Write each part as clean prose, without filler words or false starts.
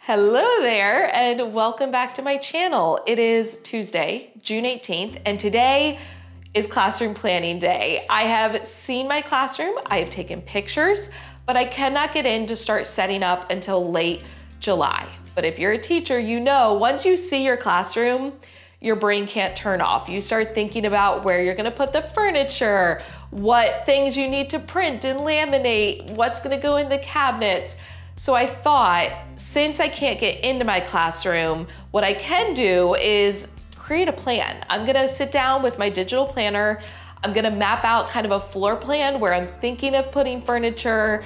Hello there and welcome back to my channel. It is Tuesday, June 18th, and today is classroom planning day. I have seen my classroom, I have taken pictures, but I cannot get in to start setting up until late July. But if you're a teacher, you know once you see your classroom, your brain can't turn off. You start thinking about where you're gonna put the furniture, what things you need to print and laminate, what's gonna go in the cabinets. So I thought, since I can't get into my classroom, what I can do is create a plan. I'm gonna sit down with my digital planner. I'm gonna map out kind of a floor plan where I'm thinking of putting furniture.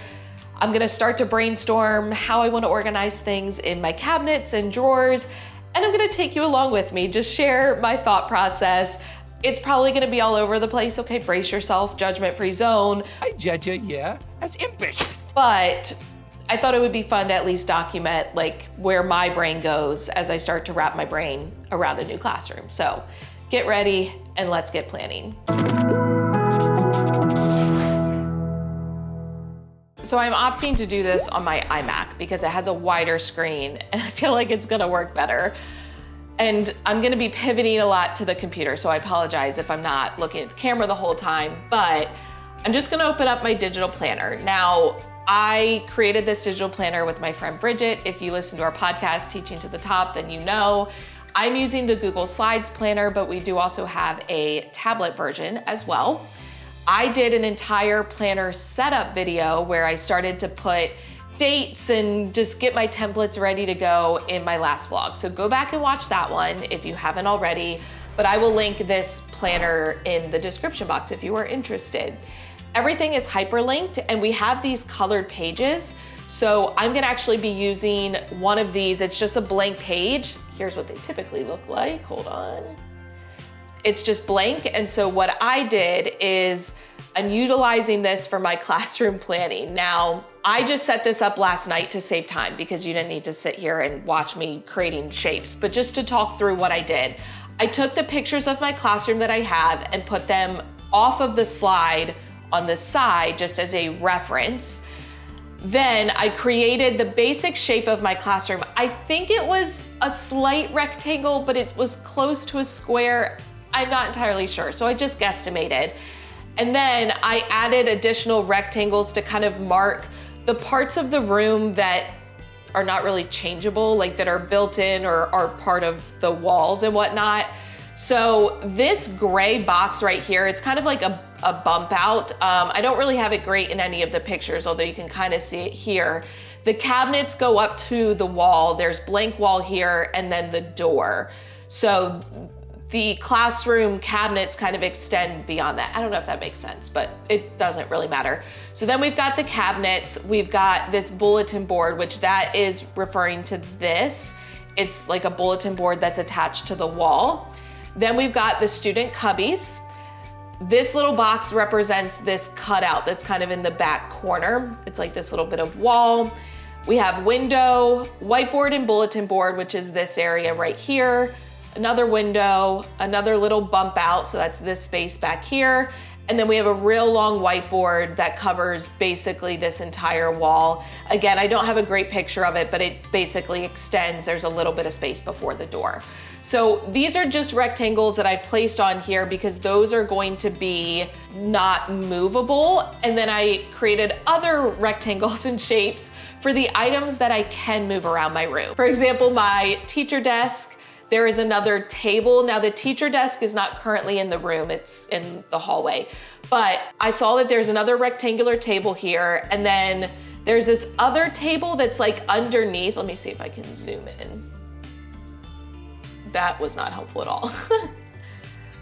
I'm gonna start to brainstorm how I wanna organize things in my cabinets and drawers. And I'm gonna take you along with me, just share my thought process. It's probably gonna be all over the place. Okay, brace yourself, judgment-free zone. I judge it, yeah, as impish. But I thought it would be fun to at least document like where my brain goes as I start to wrap my brain around a new classroom. So get ready and let's get planning. So I'm opting to do this on my iMac because it has a wider screen and I feel like it's gonna work better. And I'm gonna be pivoting a lot to the computer, so I apologize if I'm not looking at the camera the whole time, but I'm just gonna open up my digital planner. Now, I created this digital planner with my friend Bridget. If you listen to our podcast, Teaching to the Top, then you know. I'm using the Google Slides planner, but we do also have a tablet version as well. I did an entire planner setup video where I started to put dates and just get my templates ready to go in my last vlog. So go back and watch that one if you haven't already, but I will link this planner in the description box if you are interested. Everything is hyperlinked and we have these colored pages. So I'm gonna actually be using one of these. It's just a blank page. Here's what they typically look like, hold on. It's just blank. And so what I did is I'm utilizing this for my classroom planning. Now, I just set this up last night to save time because you didn't need to sit here and watch me creating shapes, but just to talk through what I did. I took the pictures of my classroom that I have and put them off of the slide on the side just as a reference. Then I created the basic shape of my classroom. I think it was a slight rectangle, but it was close to a square. I'm not entirely sure, so I just guesstimated. And then I added additional rectangles to kind of mark the parts of the room that are not really changeable, like that are built in or are part of the walls and whatnot. So this gray box right here, it's kind of like a bump out. I don't really have it great in any of the pictures, although you can kind of see it here. The cabinets go up to the wall. There's blank wall here and then the door. So the classroom cabinets kind of extend beyond that. I don't know if that makes sense, but it doesn't really matter. So then we've got the cabinets. We've got this bulletin board, which that is referring to this. It's like a bulletin board that's attached to the wall. Then we've got the student cubbies. This little box represents this cutout that's kind of in the back corner. It's like this little bit of wall. We have window, whiteboard and bulletin board, which is this area right here. Another window, another little bump out, so that's this space back here. And then we have a real long whiteboard that covers basically this entire wall. Again, I don't have a great picture of it, but it basically extends. There's a little bit of space before the door. So these are just rectangles that I've placed on here because those are going to be not movable. And then I created other rectangles and shapes for the items that I can move around my room. For example, my teacher desk. There is another table. Now the teacher desk is not currently in the room, it's in the hallway. But I saw that there's another rectangular table here, and then there's this other table that's like underneath. Let me see if I can zoom in. That was not helpful at all.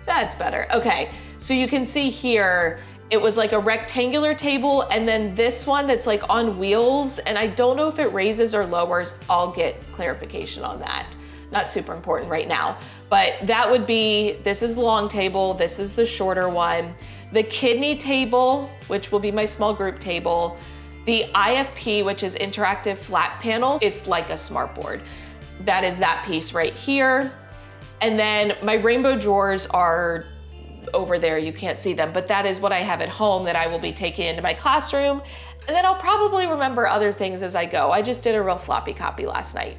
That's better. Okay, so you can see here, it was like a rectangular table, and then this one that's like on wheels, and I don't know if it raises or lowers. I'll get clarification on that. Not super important right now, but that would be, this is the long table, this is the shorter one. The kidney table, which will be my small group table. The IFP, which is interactive flat panels, it's like a smart board. That is that piece right here. And then my rainbow drawers are over there, you can't see them, but that is what I have at home that I will be taking into my classroom. And then I'll probably remember other things as I go. I just did a real sloppy copy last night.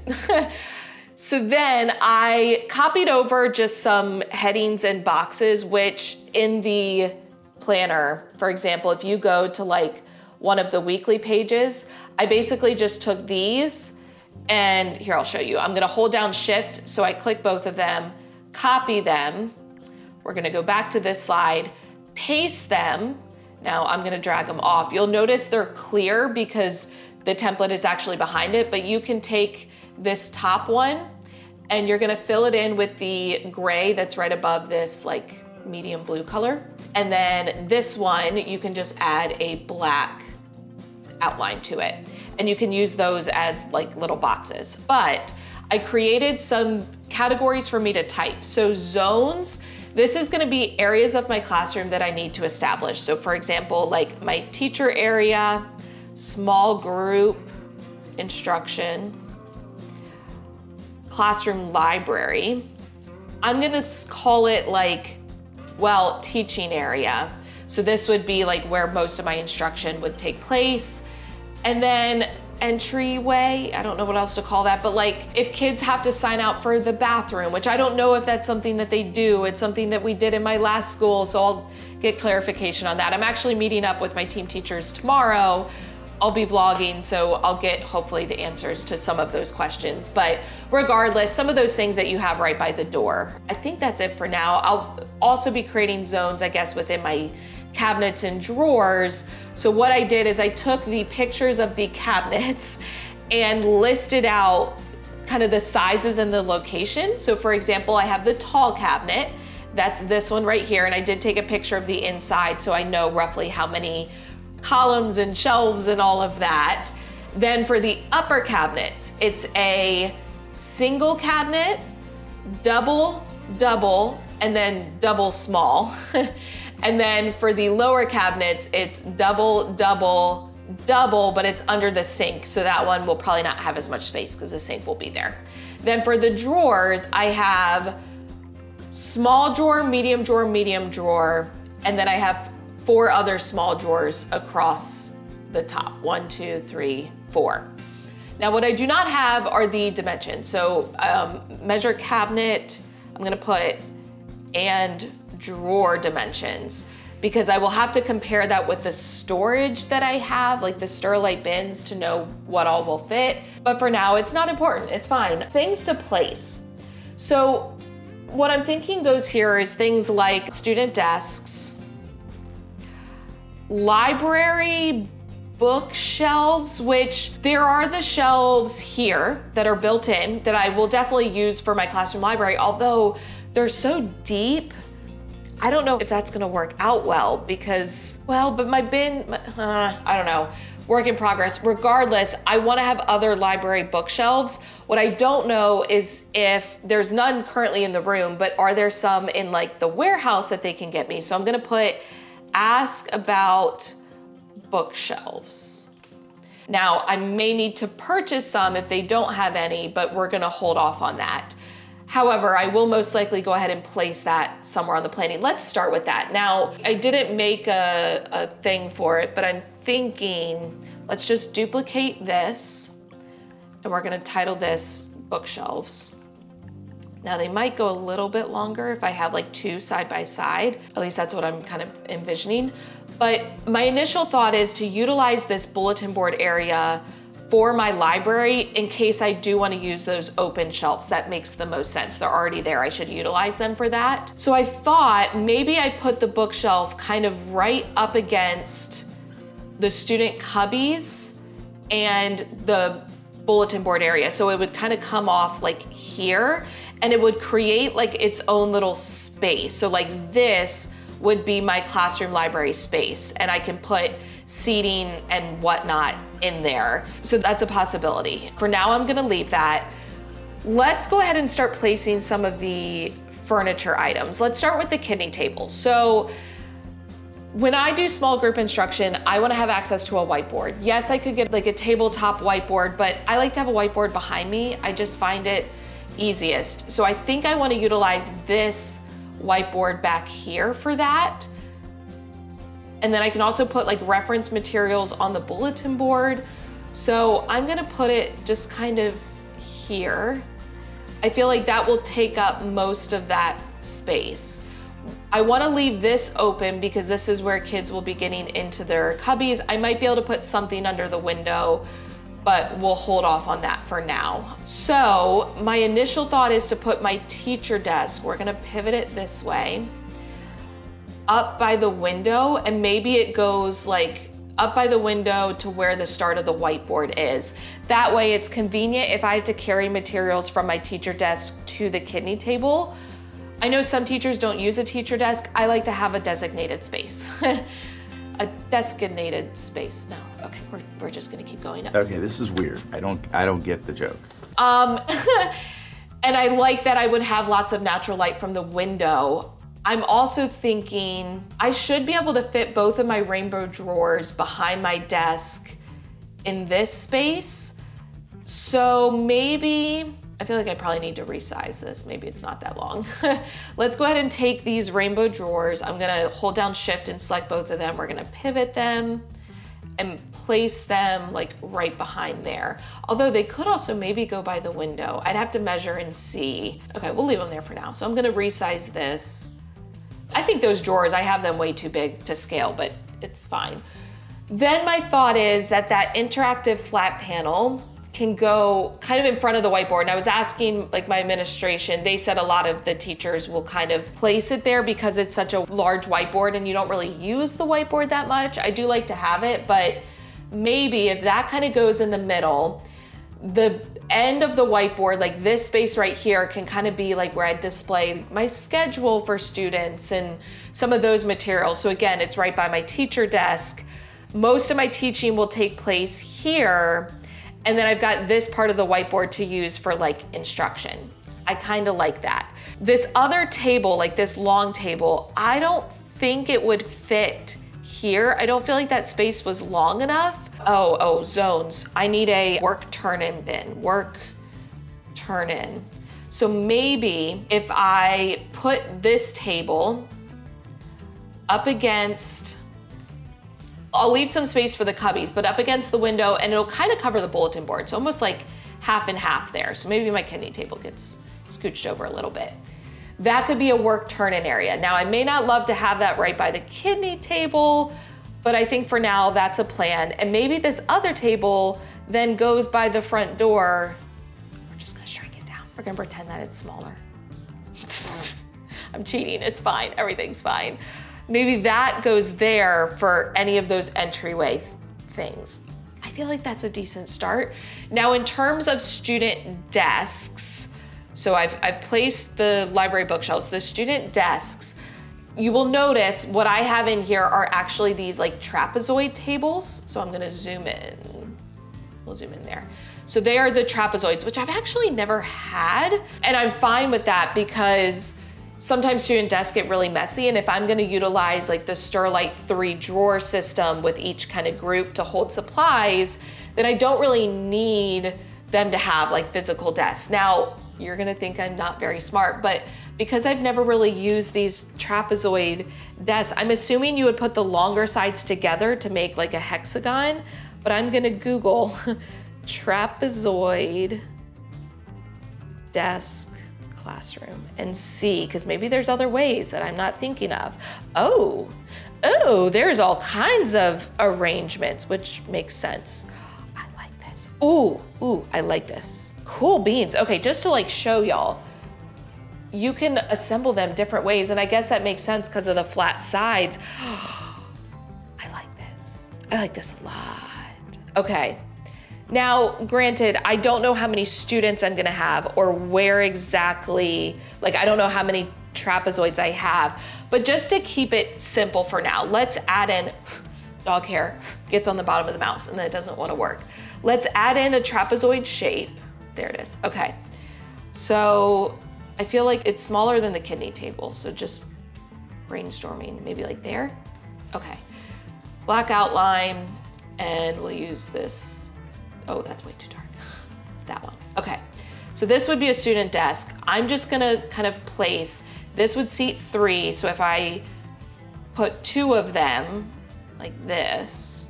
So then I copied over just some headings and boxes, which in the planner, for example, if you go to like one of the weekly pages, I basically just took these and here, I'll show you. I'm gonna hold down Shift, so I click both of them, copy them. We're gonna go back to this slide, paste them. Now I'm gonna drag them off. You'll notice they're clear because the template is actually behind it, but you can take this top one and you're gonna fill it in with the gray that's right above this like medium blue color. And then this one, you can just add a black outline to it. And you can use those as like little boxes. But I created some categories for me to type. So zones, this is gonna be areas of my classroom that I need to establish. So for example, like my teacher area, small group, instruction, classroom library. I'm gonna call it like, well, teaching area. So this would be like where most of my instruction would take place. And then entryway, I don't know what else to call that, but like if kids have to sign out for the bathroom, which I don't know if that's something that they do, it's something that we did in my last school, so I'll get clarification on that. I'm actually meeting up with my team teachers tomorrow. I'll be vlogging, so I'll get hopefully the answers to some of those questions. But regardless, some of those things that you have right by the door. I think that's it for now. I'll also be creating zones, I guess, within my cabinets and drawers. So what I did is I took the pictures of the cabinets and listed out kind of the sizes and the location. So for example, I have the tall cabinet, that's this one right here. And I did take a picture of the inside so I know roughly how many columns and shelves and all of that. Then for the upper cabinets, it's a single cabinet, double, double, and then double small. And then for the lower cabinets, it's double, double, double, but it's under the sink. So that one will probably not have as much space because the sink will be there. Then for the drawers, I have small drawer, medium drawer, and then I have 4 other small drawers across the top. 1, 2, 3, 4. Now what I do not have are the dimensions. So measure cabinet, I'm gonna put and drawer dimensions because I will have to compare that with the storage that I have, like the Sterlite bins, to know what all will fit. But for now, it's not important, it's fine. Things to place. So what I'm thinking goes here is things like student desks, library bookshelves, which there are the shelves here that are built in that I will definitely use for my classroom library, although they're so deep, I don't know if that's gonna work out well because, well, but my bin, I don't know, work in progress. Regardless, I wanna have other library bookshelves. What I don't know is if there's none currently in the room, but are there some in like the warehouse that they can get me? So I'm gonna put, ask about bookshelves. Now, I may need to purchase some if they don't have any, but we're gonna hold off on that. However, I will most likely go ahead and place that somewhere on the planning. Let's start with that. Now, I didn't make a thing for it, but I'm thinking, let's just duplicate this and we're gonna title this bookshelves. Now they might go a little bit longer if I have like 2 side by side. At least that's what I'm kind of envisioning. But my initial thought is to utilize this bulletin board area for my library in case I do want to use those open shelves. That makes the most sense. They're already there. I should utilize them for that. So I thought maybe I put the bookshelf kind of right up against the student cubbies and the bulletin board area. So it would kind of come off like here and it would create like its own little space. So like this would be my classroom library space and I can put seating and whatnot in there. So that's a possibility. For now, I'm gonna leave that. Let's go ahead and start placing some of the furniture items. Let's start with the kidney table. So when I do small group instruction, I wanna have access to a whiteboard. Yes, I could get like a tabletop whiteboard, but I like to have a whiteboard behind me. I just find it easiest. So I think I wanna utilize this whiteboard back here for that. And then I can also put like reference materials on the bulletin board. So I'm gonna put it just kind of here. I feel like that will take up most of that space. I wanna leave this open because this is where kids will be getting into their cubbies. I might be able to put something under the window, but we'll hold off on that for now. So my initial thought is to put my teacher desk, we're gonna pivot it this way, up by the window, and maybe it goes like up by the window to where the start of the whiteboard is. That way it's convenient if I have to carry materials from my teacher desk to the kidney table. I know some teachers don't use a teacher desk. I like to have a designated space. A designated space. No, okay, we're just gonna keep going up. Okay, this is weird. I don't get the joke. And I like that I would have lots of natural light from the window. I'm also thinking I should be able to fit both of my rainbow drawers behind my desk in this space. So maybe, I feel like I probably need to resize this. Maybe it's not that long. Let's go ahead and take these rainbow drawers. I'm gonna hold down Shift and select both of them. We're gonna pivot them and place them like right behind there. Although they could also maybe go by the window. I'd have to measure and see. Okay, we'll leave them there for now. So I'm gonna resize this. I think those drawers, I have them way too big to scale, but it's fine. Then my thought is that interactive flat panel can go kind of in front of the whiteboard. And I was asking like my administration, they said a lot of the teachers will kind of place it there because it's such a large whiteboard and you don't really use the whiteboard that much. I do like to have it, but maybe if that kind of goes in the middle, the end of the whiteboard, like this space right here, can kind of be like where I display my schedule for students and some of those materials. So again, it's right by my teacher desk. Most of my teaching will take place here. And then I've got this part of the whiteboard to use for like instruction. I kind of like that. This other table, like this long table, I don't think it would fit here. I don't feel like that space was long enough. Oh, zones. I need a work turn-in bin, work turn-in. So maybe if I put this table up against, I'll leave some space for the cubbies, but up against the window, and it'll kind of cover the bulletin board. So almost like half and half there. So maybe my kidney table gets scooched over a little bit. That could be a work turn-in area. Now I may not love to have that right by the kidney table, but I think for now that's a plan. And maybe this other table then goes by the front door. We're just gonna shrink it down. We're gonna pretend that it's smaller. I'm cheating, it's fine, everything's fine. Maybe that goes there for any of those entryway things. I feel like that's a decent start. Now in terms of student desks, so I've placed the library bookshelves, the student desks, you will notice what I have in here are actually these like trapezoid tables. So I'm gonna zoom in, we'll zoom in there. So they are the trapezoids, which I've actually never had. And I'm fine with that because sometimes student desks get really messy. And if I'm gonna utilize like the Sterlite 3 drawer system with each kind of group to hold supplies, then I don't really need them to have like physical desks. Now, you're gonna think I'm not very smart, but because I've never really used these trapezoid desks, I'm assuming you would put the longer sides together to make like a hexagon, but I'm gonna Google trapezoid desk classroom and see, because maybe there's other ways that I'm not thinking of. Oh, there's all kinds of arrangements, which makes sense. I like this. Ooh, I like this. Cool beans. Okay, just to like show y'all, you can assemble them different ways, and I guess that makes sense because of the flat sides. I like this. I like this a lot. Okay. Now, granted, I don't know how many students I'm gonna have or where exactly, like I don't know how many trapezoids I have, but just to keep it simple for now, let's add in, dog hair gets on the bottom of the mouse and that doesn't wanna work. Let's add in a trapezoid shape. There it is, okay. So I feel like it's smaller than the kidney table, so just brainstorming, maybe like there. Okay, black outline, and we'll use this. Oh, that's way too dark. That one, okay. So this would be a student desk. I'm just gonna kind of place, this would seat 3, so if I put 2 of them like this,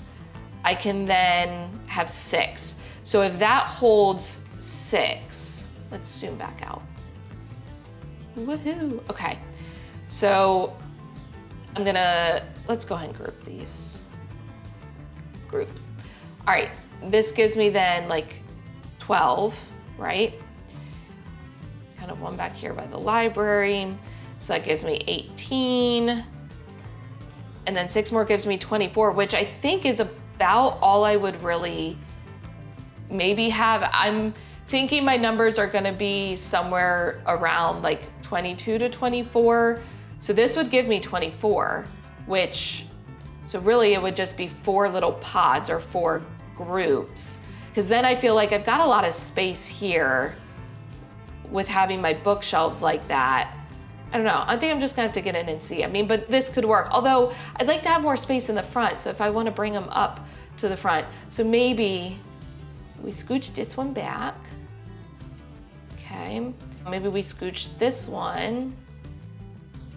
I can then have 6. So if that holds 6, let's zoom back out. Woohoo, okay. So let's go ahead and group these. Group. All right, this gives me then like 12, right? Kind of one back here by the library. So that gives me 18. And then 6 more gives me 24, which I think is about all I would really maybe have. I'm thinking my numbers are gonna be somewhere around like 22 to 24. So this would give me 24, so really it would just be 4 little pods or 4 groups. Because then I feel like I've got a lot of space here with having my bookshelves like that. I don't know, I think I'm just gonna have to get in and see. I mean, but this could work. Although I'd like to have more space in the front. So if I wanna bring them up to the front. So maybe we scooch this one back. Okay, maybe we scooch this one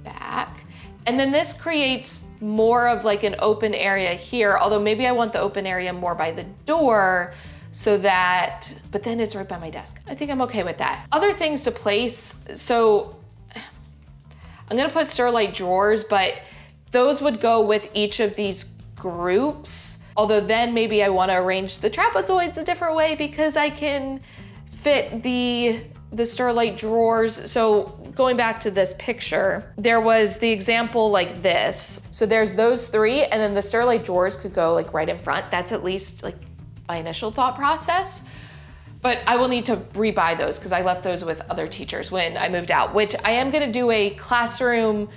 back. And then this creates more of like an open area here, although maybe I want the open area more by the door so that, but then it's right by my desk. I think I'm okay with that. Other things to place, so I'm gonna put Sterlite drawers, but those would go with each of these groups. Although then maybe I wanna arrange the trapezoids a different way because I can fit the Sterlite drawers. So going back to this picture, there was the example like this. So there's those 3, and then the Sterlite drawers could go like right in front. That's at least like my initial thought process. But I will need to rebuy those because I left those with other teachers when I moved out, which I am gonna do a classroom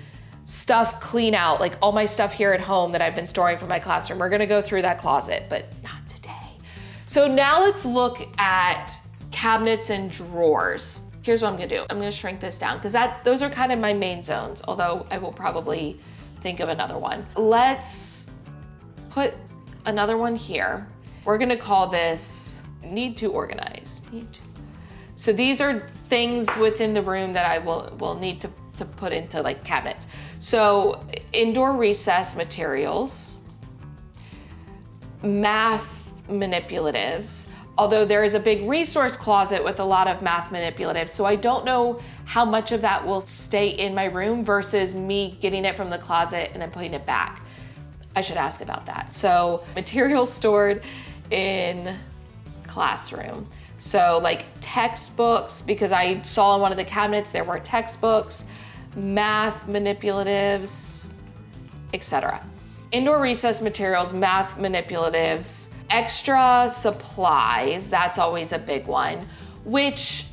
stuff clean out, like all my stuff here at home that I've been storing for my classroom. We're gonna go through that closet, but not today. So now let's look at cabinets and drawers. Here's what I'm gonna do. I'm gonna shrink this down because those are kind of my main zones, although I will probably think of another one. Let's put another one here. We're gonna call this need to organize. So these are things within the room that I will need to put into like cabinets. So indoor recess materials, math manipulatives, although there is a big resource closet with a lot of math manipulatives, so I don't know how much of that will stay in my room versus me getting it from the closet and then putting it back. I should ask about that. So materials stored in classroom. So like textbooks, because I saw in one of the cabinets there were textbooks, math manipulatives, etc. Indoor recess materials, math manipulatives, extra supplies, that's always a big one, which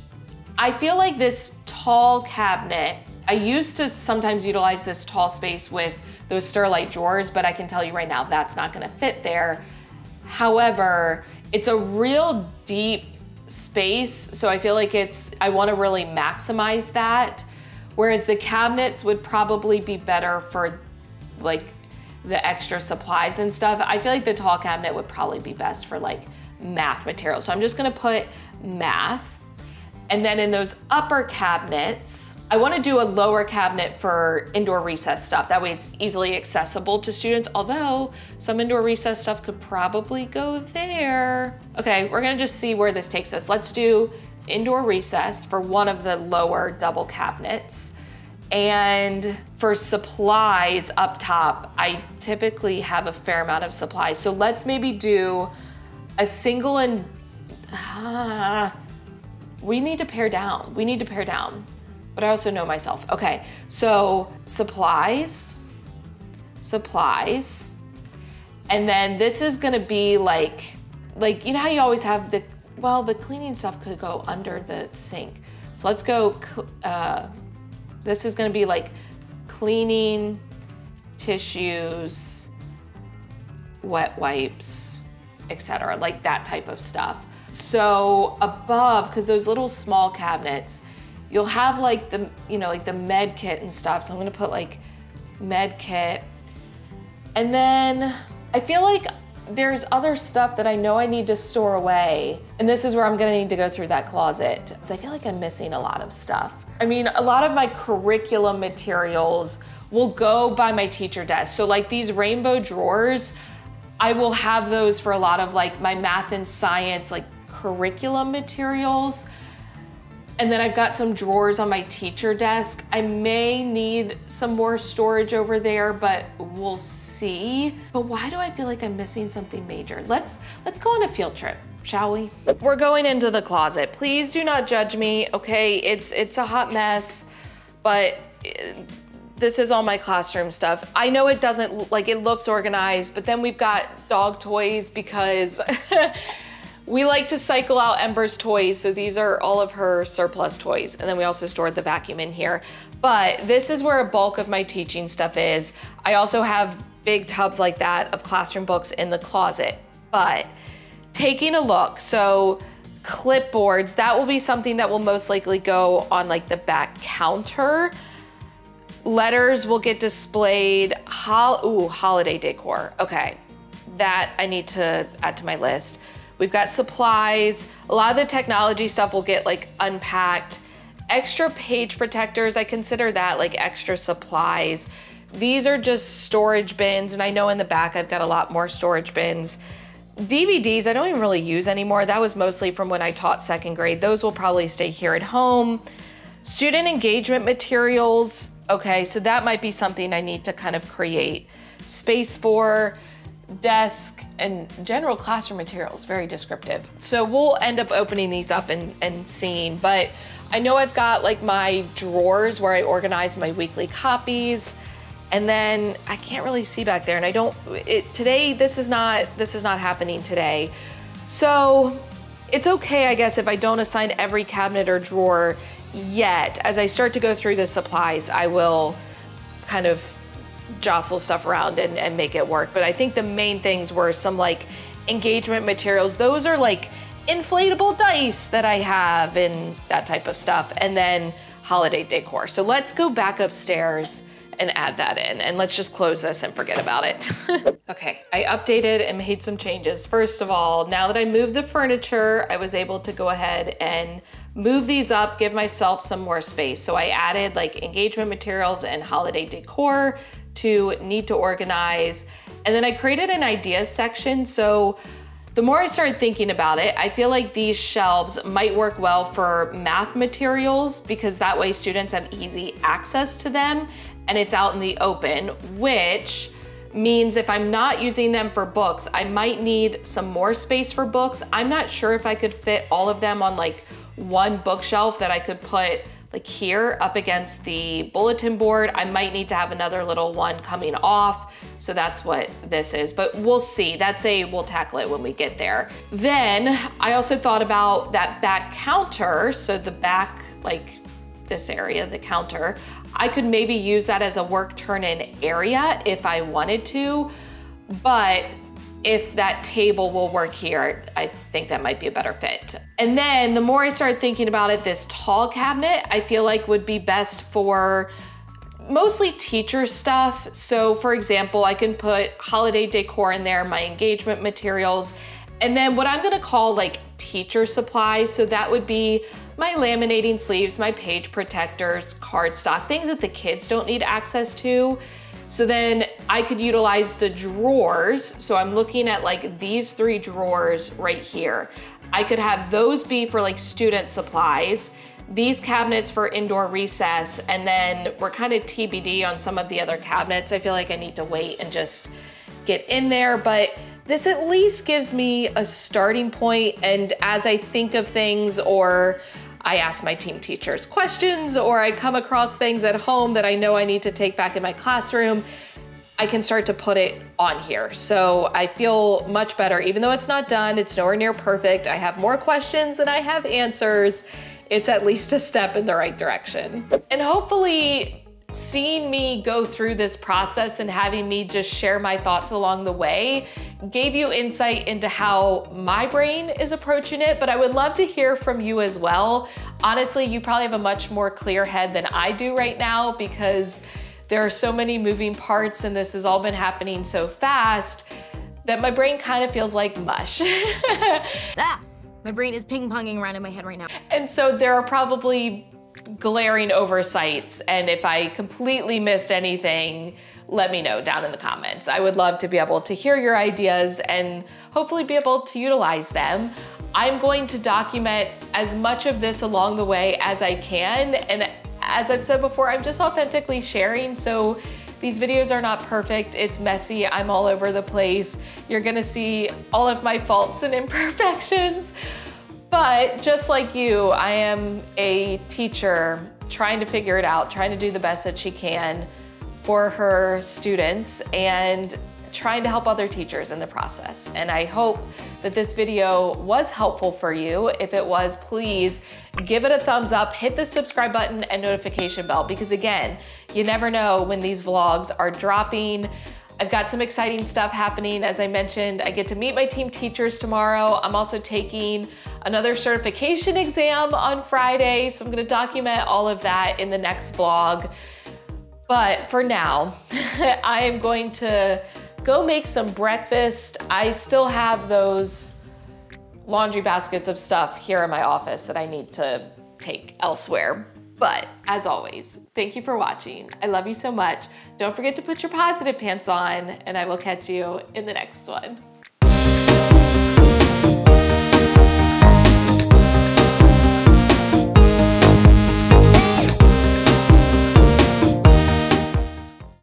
I feel like this tall cabinet, I used to sometimes utilize this tall space with those Sterlite drawers, but I can tell you right now that's not gonna fit there. However, it's a real deep space, so I feel like I wanna really maximize that, whereas the cabinets would probably be better for like the extra supplies and stuff. I feel like the tall cabinet would probably be best for like math materials. So I'm just gonna put math. And then in those upper cabinets, I wanna do a lower cabinet for indoor recess stuff. That way it's easily accessible to students, although some indoor recess stuff could probably go there. Okay, we're gonna just see where this takes us. Let's do indoor recess for one of the lower double cabinets. And for supplies up top, I typically have a fair amount of supplies. So let's maybe do a single and, we need to pare down. We need to pare down, but I also know myself. Okay, so supplies, and then this is gonna be like, you know how you always have the cleaning stuff could go under the sink. So let's go, this is gonna be like cleaning, tissues, wet wipes, etc., like that type of stuff. So above, because those little small cabinets, you'll have like the, like the med kit and stuff. So I'm gonna put like med kit. And then I feel like there's other stuff that I know I need to store away. And this is where I'm gonna need to go through that closet. So I feel like I'm missing a lot of stuff. I mean, a lot of my curriculum materials will go by my teacher desk. So like these rainbow drawers, I will have those for a lot of like my math and science, like curriculum materials. And then I've got some drawers on my teacher desk. I may need some more storage over there, but we'll see. But why do I feel like I'm missing something major? Let's go on a field trip, shall we? We're going into the closet. Please do not judge me, okay? It's a hot mess, but this is all my classroom stuff. I know it doesn't, like it looks organized, but then we've got dog toys because we like to cycle out Ember's toys, so these are all of her surplus toys. And then we also stored the vacuum in here. But this is where a bulk of my teaching stuff is. I also have big tubs like that of classroom books in the closet. But taking a look, so clipboards, that will be something that will most likely go on like the back counter. Letters will get displayed, holiday decor. Okay, that I need to add to my list. We've got supplies. A lot of the technology stuff will get like unpacked. Extra page protectors, I consider that like extra supplies. These are just storage bins, and I know in the back I've got a lot more storage bins. DVDs, I don't even really use anymore. That was mostly from when I taught second grade. Those will probably stay here at home. Student engagement materials. Okay, so that might be something I need to kind of create space for. Desk and general classroom materials, very descriptive. So we'll end up opening these up and seeing, but I know I've got like my drawers where I organize my weekly copies, and then I can't really see back there, and I don't, today, this is not happening today. So it's okay, I guess, if I don't assign every cabinet or drawer yet. As I start to go through the supplies, I will kind of jostle stuff around and make it work. But I think the main things were some like engagement materials. Those are like inflatable dice that I have and that type of stuff. And then holiday decor. So let's go back upstairs and add that in, and let's just close this and forget about it. Okay, I updated and made some changes. First of all, now that I moved the furniture, I was able to go ahead and move these up, give myself some more space. So I added like engagement materials and holiday decor to need to organize. And then I created an ideas section. So the more I started thinking about it, I feel like these shelves might work well for math materials because that way students have easy access to them and it's out in the open, which means if I'm not using them for books, I might need some more space for books. I'm not sure if I could fit all of them on like one bookshelf that I could put like here up against the bulletin board. I might need to have another little one coming off. So that's what this is, but we'll see. We'll tackle it when we get there. Then I also thought about that back counter. So the back, like this area, the counter, I could maybe use that as a work turn-in area if I wanted to, but if that table will work here, I think that might be a better fit. And then the more I started thinking about it, this tall cabinet, I feel like would be best for mostly teacher stuff. So for example, I can put holiday decor in there, my engagement materials, and then what I'm gonna call like teacher supplies. So that would be my laminating sleeves, my page protectors, cardstock, things that the kids don't need access to. So then I could utilize the drawers. So I'm looking at like these 3 drawers right here. I could have those be for like student supplies, these cabinets for indoor recess, and then we're kind of TBD on some of the other cabinets. I feel like I need to wait and just get in there, but this at least gives me a starting point. And as I think of things, or I ask my team teachers questions, or I come across things at home that I know I need to take back in my classroom, I can start to put it on here. So I feel much better, even though it's not done, it's nowhere near perfect. I have more questions than I have answers. It's at least a step in the right direction. And hopefully seeing me go through this process and having me just share my thoughts along the way gave you insight into how my brain is approaching it, but I would love to hear from you as well. Honestly, you probably have a much more clear head than I do right now because there are so many moving parts and this has all been happening so fast that my brain kind of feels like mush. My brain is ping-ponging around in my head right now. And so there are probably glaring oversights. And if I completely missed anything, let me know down in the comments. I would love to be able to hear your ideas and hopefully be able to utilize them. I'm going to document as much of this along the way as I can. And as I've said before, I'm just authentically sharing. So these videos are not perfect. It's messy. I'm all over the place. You're gonna see all of my faults and imperfections. But just like you, I am a teacher trying to figure it out, trying to do the best that she can for her students and trying to help other teachers in the process. And I hope that this video was helpful for you. If it was, please give it a thumbs up, hit the subscribe button and notification bell, because again, you never know when these vlogs are dropping. I've got some exciting stuff happening. As I mentioned, I get to meet my team teachers tomorrow. I'm also taking another certification exam on Friday, so I'm gonna document all of that in the next vlog. But for now, I am going to go make some breakfast. I still have those laundry baskets of stuff here in my office that I need to take elsewhere. But as always, thank you for watching. I love you so much. Don't forget to put your positive pants on, and I will catch you in the next one.